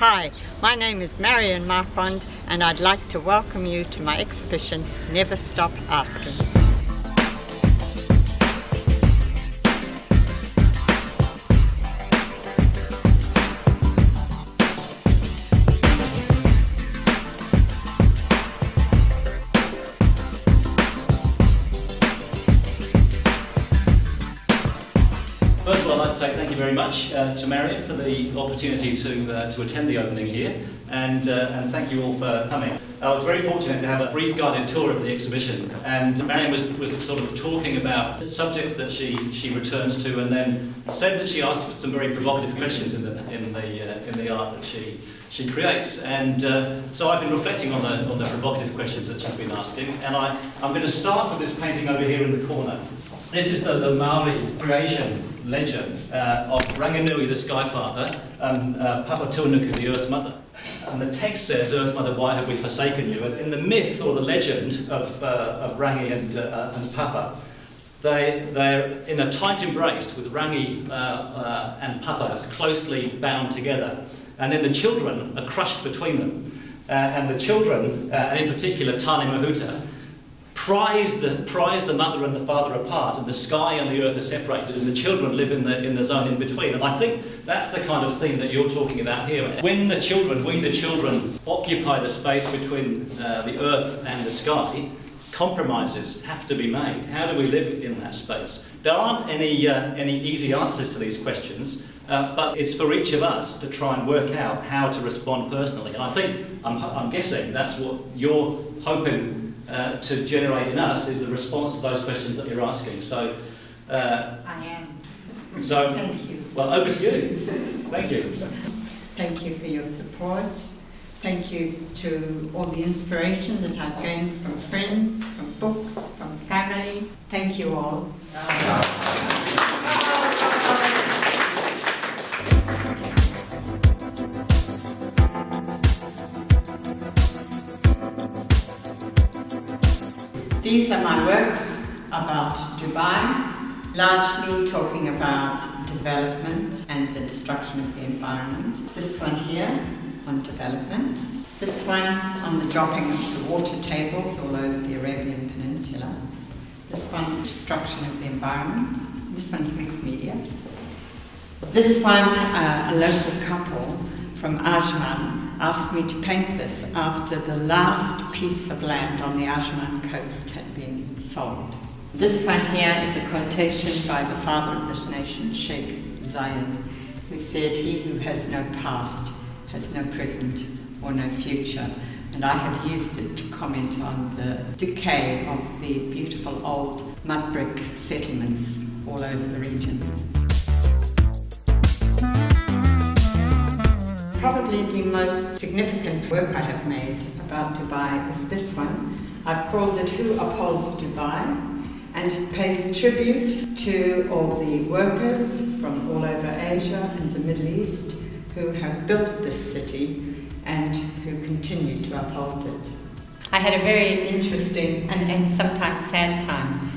Hi, my name is Marion Marquand and I'd like to welcome you to my exhibition, Never Stop Asking. First of all, I'd like to say thank you very much to Marion for the opportunity to attend the opening here, and thank you all for coming. I was very fortunate to have a brief guided tour of the exhibition, and Marion was sort of talking about subjects that she returns to, and then said that she asks some very provocative questions in the art that she creates. And so I've been reflecting on the provocative questions that she's been asking, and I'm going to start with this painting over here in the corner. This is the Maori creation legend of Ranginui, the Sky Father, and Papa Tuanuku, the Earth Mother. And the text says, "Earth Mother, why have we forsaken you?" And in the myth or the legend of Rangi and Papa, they're in a tight embrace with Rangi and Papa closely bound together. And then the children are crushed between them. And the children, in particular Tane Mahuta, prize the mother and the father apart, and the sky and the earth are separated, and the children live in the zone in between. And I think that's the kind of theme that you're talking about here. When we the children, occupy the space between the earth and the sky, compromises have to be made. How do we live in that space? There aren't any easy answers to these questions, but it's for each of us to try and work out how to respond personally. And I think, I'm guessing that's what you're hoping to generate in us, is the response to those questions that you're asking. So, I am. So, thank you. Well, over to you. Thank you. Thank you for your support. Thank you to all the inspiration that I've gained from friends, from books, from family. Thank you all. These are my works about Dubai, largely talking about development and the destruction of the environment. This one here on development. This one on the dropping of the water tables all over the Arabian Peninsula. This one, destruction of the environment. This one's mixed media. This one, a local couple from Ajman asked me to paint this after the last piece of land on the Ajman coast had been sold. This one here is a quotation by the father of this nation, Sheikh Zayed, who said, "He who has no past has no present or no future." And I have used it to comment on the decay of the beautiful old mud brick settlements all over the region. Probably the most significant work I have made about Dubai is this one. I've called it "Who Upholds Dubai?" and it pays tribute to all the workers from all over Asia and the Middle East who have built this city and who continue to uphold it. I had a very interesting and sometimes sad time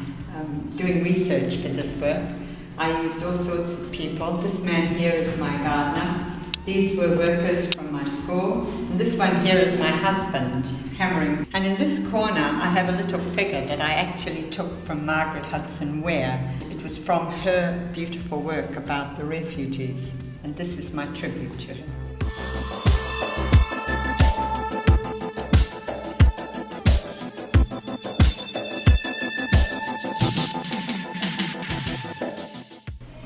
doing research for this work. I used all sorts of people. This man here is my gardener. These were workers from my school. And this one here is my husband, hammering. And in this corner, I have a little figure that I actually took from Margaret Hudson Ware. It was from her beautiful work about the refugees. And this is my tribute to her.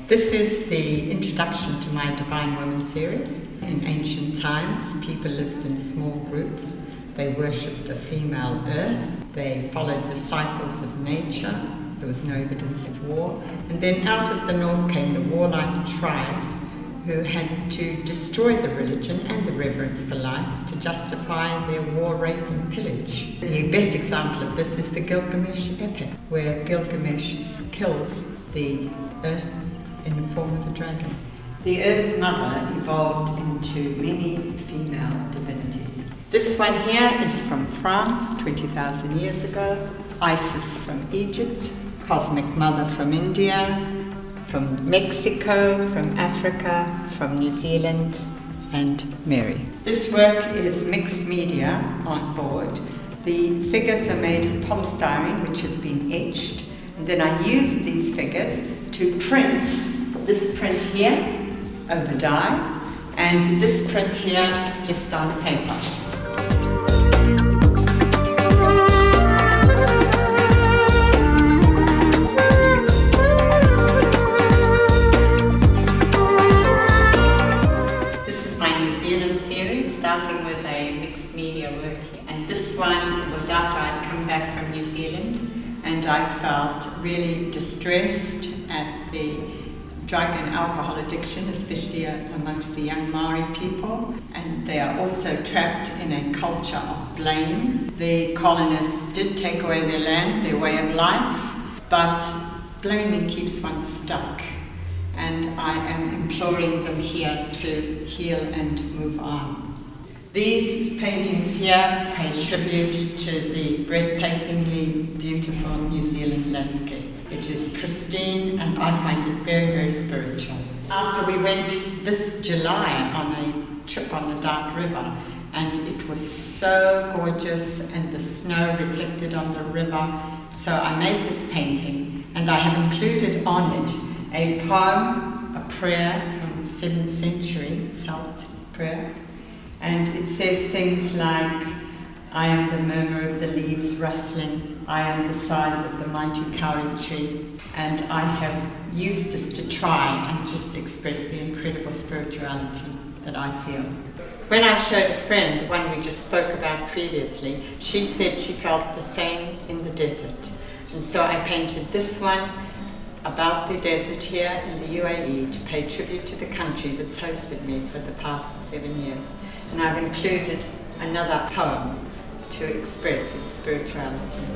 This is the introduction to my Divine Woman series. In ancient times, people lived in small groups. They worshipped the female earth. They followed the cycles of nature. There was no evidence of war. And then out of the north came the warlike tribes who had to destroy the religion and the reverence for life to justify their war, rape and pillage. The best example of this is the Gilgamesh epic, where Gilgamesh kills the earth in the form of a dragon. The Earth Mother evolved into many female divinities. This one here is from France, 20,000 years ago. Isis from Egypt, Cosmic Mother from India, from Mexico, from Africa, from New Zealand, and Mary. This work is mixed media on board. The figures are made of polystyrene, which has been etched, and then I use these figures to print this print here over dye, and this print here just on paper. Starting with a mixed media work, and this one was after I'd come back from New Zealand, and I felt really distressed at the drug and alcohol addiction, especially amongst the young Maori people, and they are also trapped in a culture of blame. The colonists did take away their land, their way of life, but blaming keeps one stuck, and I am imploring them here to heal and move on. These paintings here pay tribute to the breathtakingly beautiful New Zealand landscape. It is pristine, and I find it very, very spiritual. After we went this July on a trip on the Dark River, and it was so gorgeous, and the snow reflected on the river, so I made this painting, and I have included on it a poem, a prayer from the 7th century, Celt prayer. And it says things like, I am the murmur of the leaves rustling, I am the size of the mighty kauri tree. And I have used this to try and just express the incredible spirituality that I feel. When I showed a friend, the one we just spoke about previously, she said she felt the same in the desert. And so I painted this one about the desert here in the UAE to pay tribute to the country that's hosted me for the past 7 years. And I've included another poem to express its spirituality.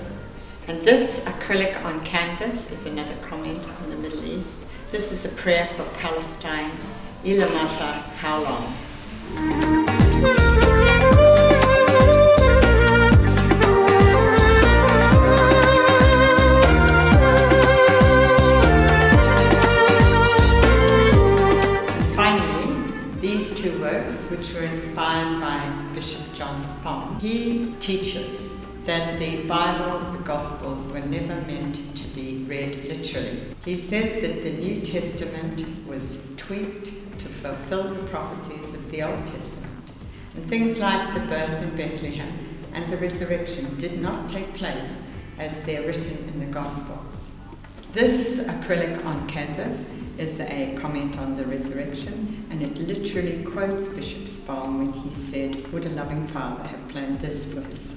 And this acrylic on canvas is another comment on the Middle East. This is a prayer for Palestine, Ilamata, how long? Which were inspired by Bishop John Spong. He teaches that the Bible, the Gospels, were never meant to be read literally. He says that the New Testament was tweaked to fulfill the prophecies of the Old Testament. And things like the birth in Bethlehem and the resurrection did not take place as they're written in the Gospels. This acrylic on canvas is a comment on the resurrection, and it literally quotes Bishop Spong when he said, would a loving father have planned this for his son?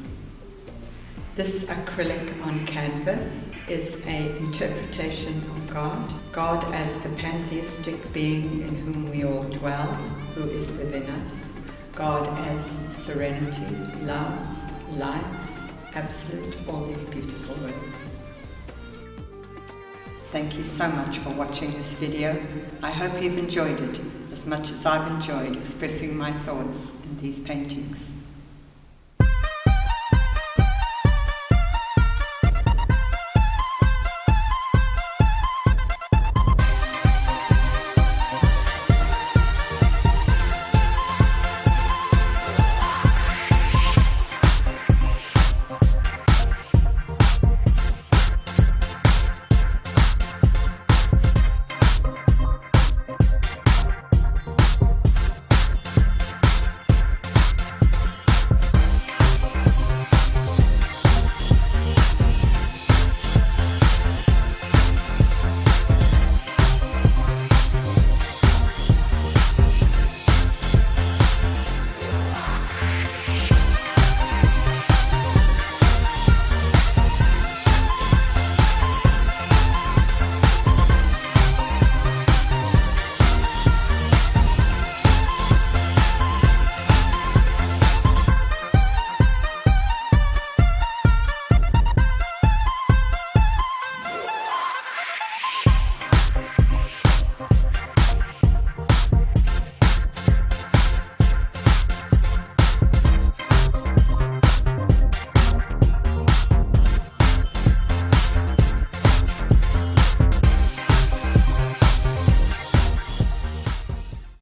This acrylic on canvas is an interpretation of God, God as the pantheistic being in whom we all dwell, who is within us, God as serenity, love, life, absolute, all these beautiful words. Thank you so much for watching this video. I hope you've enjoyed it as much as I've enjoyed expressing my thoughts in these paintings.